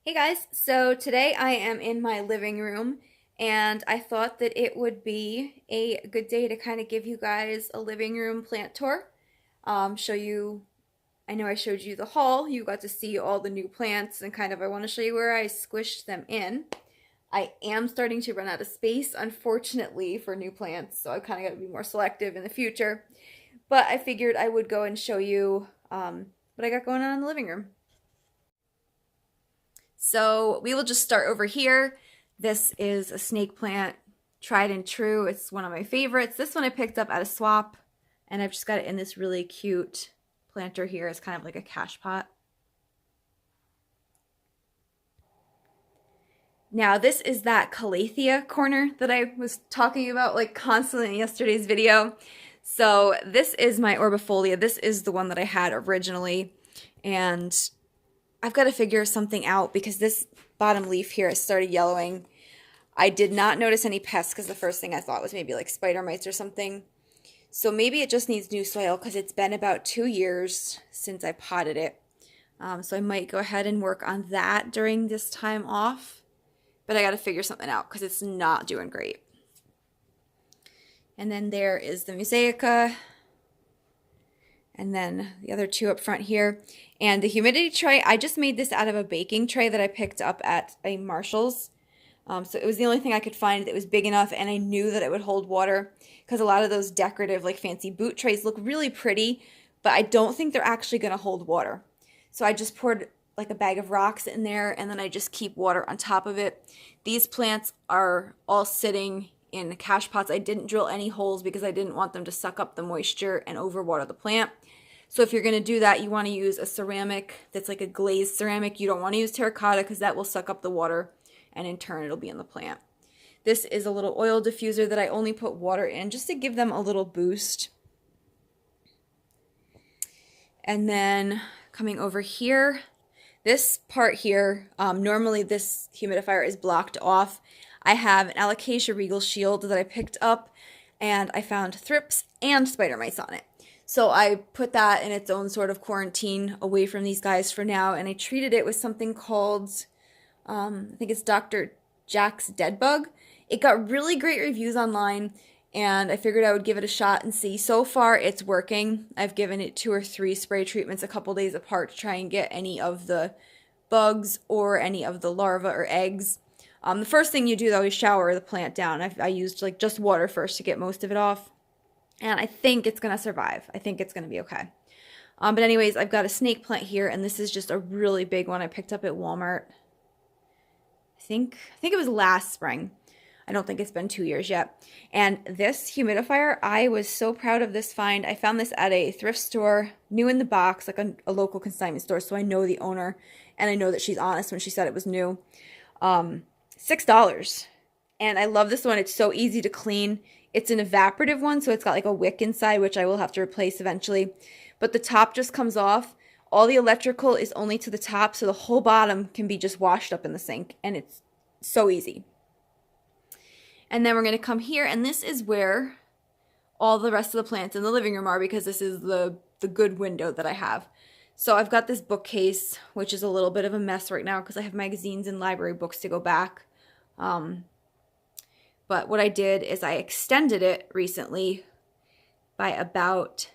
Hey guys, so today I am in my living room and I thought that it would be a good day to kind of give you guys a living room plant tour. Show you, I know I showed you the haul, you got to see all the new plants and kind of I want to show you where I squished them in. I am starting to run out of space, unfortunately, for new plants, so I kind of got to be more selective in the future. But I figured I would go and show you what I got going on in the living room. So we will just start over here. This is a snake plant, tried and true. It's one of my favorites. This one I picked up at a swap, and I've just got it in this really cute planter here. It's kind of like a cash pot. Now this is that calathea corner that I was talking about like constantly in yesterday's video. So this is my orbifolia. This is the one that I had originally, and I've got to figure something out because this bottom leaf here has started yellowing. I did not notice any pests because the first thing I thought was maybe like spider mites or something. So maybe it just needs new soil because it's been about 2 years since I potted it. So I might go ahead and work on that during this time off. But I got to figure something out because it's not doing great. And then there is the Mosaica. And then the other two up front here. And the humidity tray, I just made this out of a baking tray that I picked up at a Marshall's. So it was the only thing I could find that was big enough, and I knew that it would hold water because a lot of those decorative like fancy boot trays look really pretty, but I don't think they're actually going to hold water. So I just poured like a bag of rocks in there, and then I just keep water on top of it. These plants are all sitting in cash pots. I didn't drill any holes because I didn't want them to suck up the moisture and overwater the plant. So if you're going to do that, you want to use a ceramic that's like a glazed ceramic. You don't want to use terracotta because that will suck up the water and in turn it'll be in the plant. This is a little oil diffuser that I only put water in just to give them a little boost. And then coming over here, this part here, normally this humidifier is blocked off. I have an Alocasia Regal shield that I picked up and I found thrips and spider mites on it. So I put that in its own sort of quarantine away from these guys for now, and I treated it with something called, I think it's Dr. Jack's Dead Bug. It got really great reviews online, and I figured I would give it a shot and see. So far, it's working. I've given it 2 or 3 spray treatments a couple days apart to try and get any of the bugs or any of the larvae or eggs. The first thing you do, though, is shower the plant down. I used like just water first to get most of it off. And I think it's going to survive. I think it's going to be okay. But anyways, I've got a snake plant here, and this is just a really big one I picked up at Walmart. I think it was last spring. I don't think it's been 2 years yet. And this humidifier, I was so proud of this find. I found this at a thrift store, new in the box, like a local consignment store, so I know the owner, and I know that she's honest when she said it was new. $6. And I love this one. It's so easy to clean. It's an evaporative one, so it's got like a wick inside, which I will have to replace eventually. But the top just comes off. All the electrical is only to the top, so the whole bottom can be just washed up in the sink, and it's so easy. And then we're going to come here, and this is where all the rest of the plants in the living room are because this is the good window that I have. So I've got this bookcase, which is a little bit of a mess right now because I have magazines and library books to go back. But what I did is I extended it recently by about,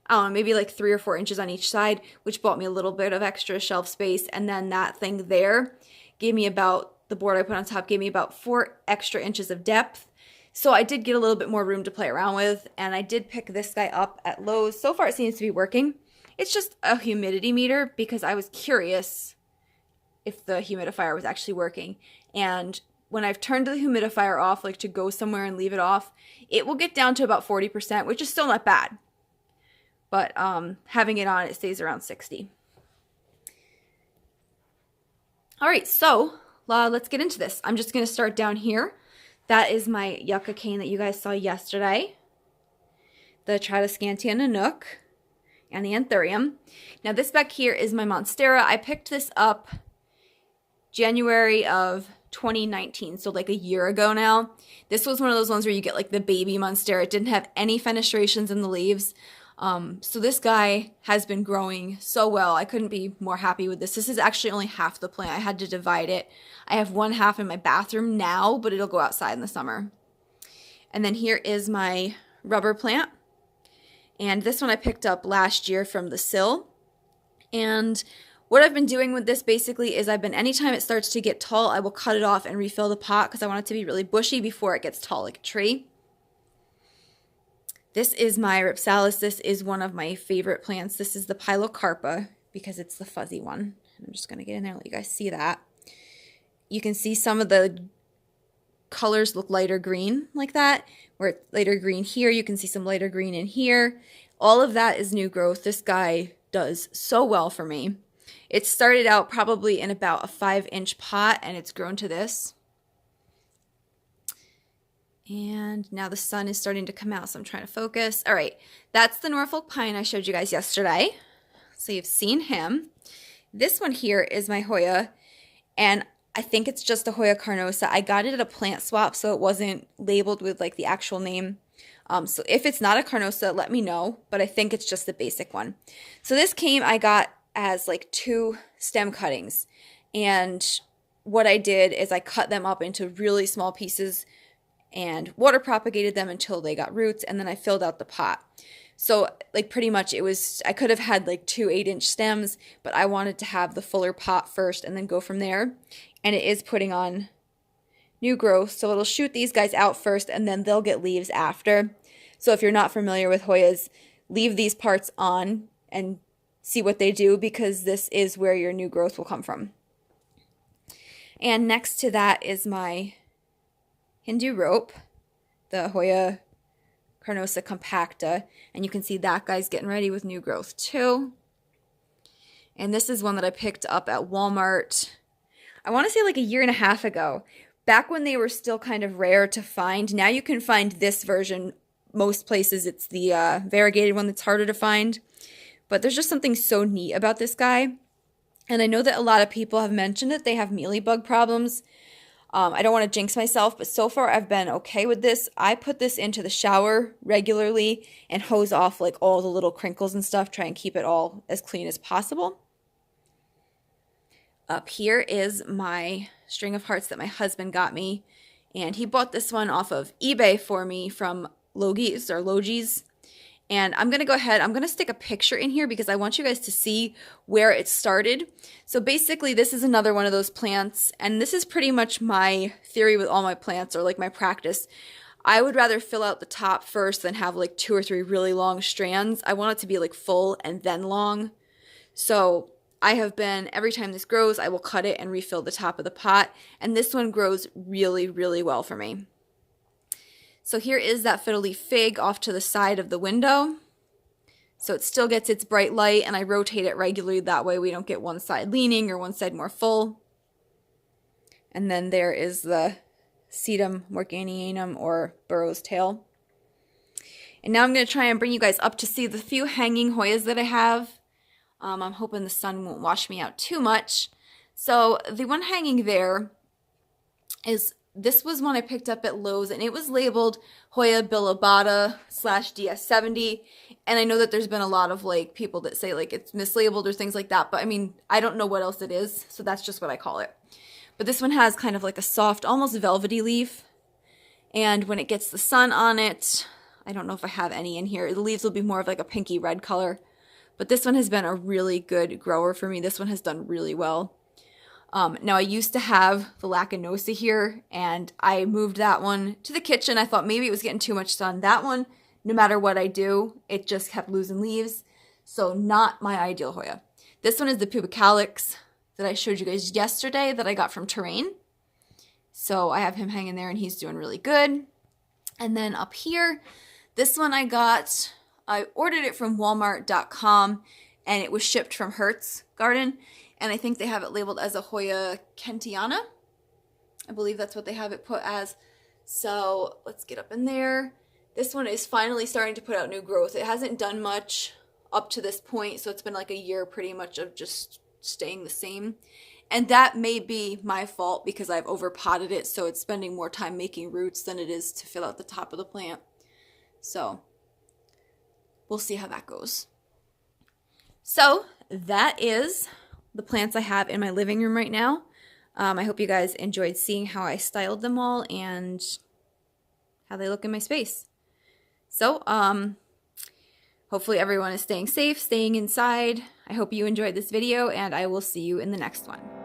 I don't know, maybe like 3 or 4 inches on each side, which bought me a little bit of extra shelf space. And then that thing there gave me about, the board I put on top gave me about 4 extra inches of depth. So I did get a little bit more room to play around with. And I did pick this guy up at Lowe's. So far it seems to be working. It's just a humidity meter because I was curious if the humidifier was actually working. And when I've turned the humidifier off, like to go somewhere and leave it off, it will get down to about 40%, which is still not bad. But having it on, it stays around 60. All right, so let's get into this. I'm just going to start down here. That is my yucca cane that you guys saw yesterday. The Tradescantia Nanook and the Anthurium. Now this back here is my Monstera. I picked this up January of 2019, so like a year ago now. This was one of those ones where you get like the baby Monstera. It didn't have any fenestrations in the leaves. So this guy has been growing so well. I couldn't be more happy with this. This is actually only half the plant. I had to divide it. I have one half in my bathroom now, but it'll go outside in the summer. And then here is my rubber plant. And this one I picked up last year from the sill. And what I've been doing with this basically is anytime it starts to get tall, I will cut it off and refill the pot because I want it to be really bushy before it gets tall like a tree. This is my Rhipsalis. This is one of my favorite plants. This is the Pilocarpa because it's the fuzzy one. I'm just going to get in there and let you guys see that. You can see some of the colors look lighter green like that, where it's lighter green here. You can see some lighter green in here. All of that is new growth. This guy does so well for me. It started out probably in about a 5-inch pot and it's grown to this. And now the sun is starting to come out, so I'm trying to focus. All right, that's the Norfolk pine I showed you guys yesterday. So you've seen him. This one here is my Hoya, and I think it's just a Hoya Cardosa. I got it at a plant swap, so it wasn't labeled with like the actual name. So if it's not a Cardosa, let me know, but I think it's just the basic one. So this I got as like 2 stem cuttings, and what I did is I cut them up into really small pieces and water propagated them until they got roots, and then I filled out the pot. So like pretty much I could have had like 2 8-inch stems, but I wanted to have the fuller pot first and then go from there. And it is putting on new growth, so it'll shoot these guys out first and then they'll get leaves after. So if you're not familiar with Hoyas, leave these parts on and see what they do, because this is where your new growth will come from. And next to that is my Hindu rope, the Hoya Cardosa compacta, and you can see that guy's getting ready with new growth too. And this is one that I picked up at Walmart, I want to say like a year and a half ago, back when they were still kind of rare to find. Now you can find this version most places. It's the variegated one that's harder to find, but there's just something so neat about this guy. And I know that a lot of people have mentioned that they have mealybug problems. I don't want to jinx myself, but so far I've been okay with this. I put this into the shower regularly and hose off like all the little crinkles and stuff, try and keep it all as clean as possible. Up here is my string of hearts that my husband got me, and he bought this one off of eBay for me from Logies. And I'm going to go ahead, I'm going to stick a picture in here because I want you guys to see where it started. So basically this is another one of those plants, and this is pretty much my theory with all my plants, or like my practice. I would rather fill out the top first than have like 2 or 3 really long strands. I want it to be like full and then long. So I have been, every time this grows, I will cut it and refill the top of the pot. And this one grows really, really well for me. So here is that Fiddly Fig off to the side of the window. So it still gets its bright light, and I rotate it regularly. That way we don't get one side leaning or one side more full. And then there is the Sedum Morganianum, or Burrow's Tail. And now I'm going to try and bring you guys up to see the few hanging Hoyas that I have. I'm hoping the sun won't wash me out too much. So the one hanging there is, this was one I picked up at Lowe's, and it was labeled Hoya bilobata / DS70. And I know that there's been a lot of like people that say like it's mislabeled or things like that, but I mean, I don't know what else it is, so that's just what I call it. But this one has kind of like a soft, almost velvety leaf. And when it gets the sun on it, I don't know if I have any in here, the leaves will be more of like a pinky red color. But this one has been a really good grower for me. This one has done really well. Now I used to have the Lacanosa here, and I moved that one to the kitchen. I thought maybe it was getting too much sun. That one, no matter what I do, it just kept losing leaves. So not my ideal Hoya. This one is the Pubicalix that I showed you guys yesterday that I got from Terrain. So I have him hanging there, and he's doing really good. And then up here, this one I ordered it from Walmart.com, and it was shipped from Hertz Garden. And I think they have it labeled as a Hoya Kentiana. I believe that's what they have it put as. So let's get up in there. This one is finally starting to put out new growth. It hasn't done much up to this point, so it's been like a year pretty much of just staying the same. And that may be my fault because I've overpotted it, so it's spending more time making roots than it is to fill out the top of the plant. So we'll see how that goes. So that is the plants I have in my living room right now. I hope you guys enjoyed seeing how I styled them all and how they look in my space. So, hopefully everyone is staying safe, staying inside. I hope you enjoyed this video, and I will see you in the next one.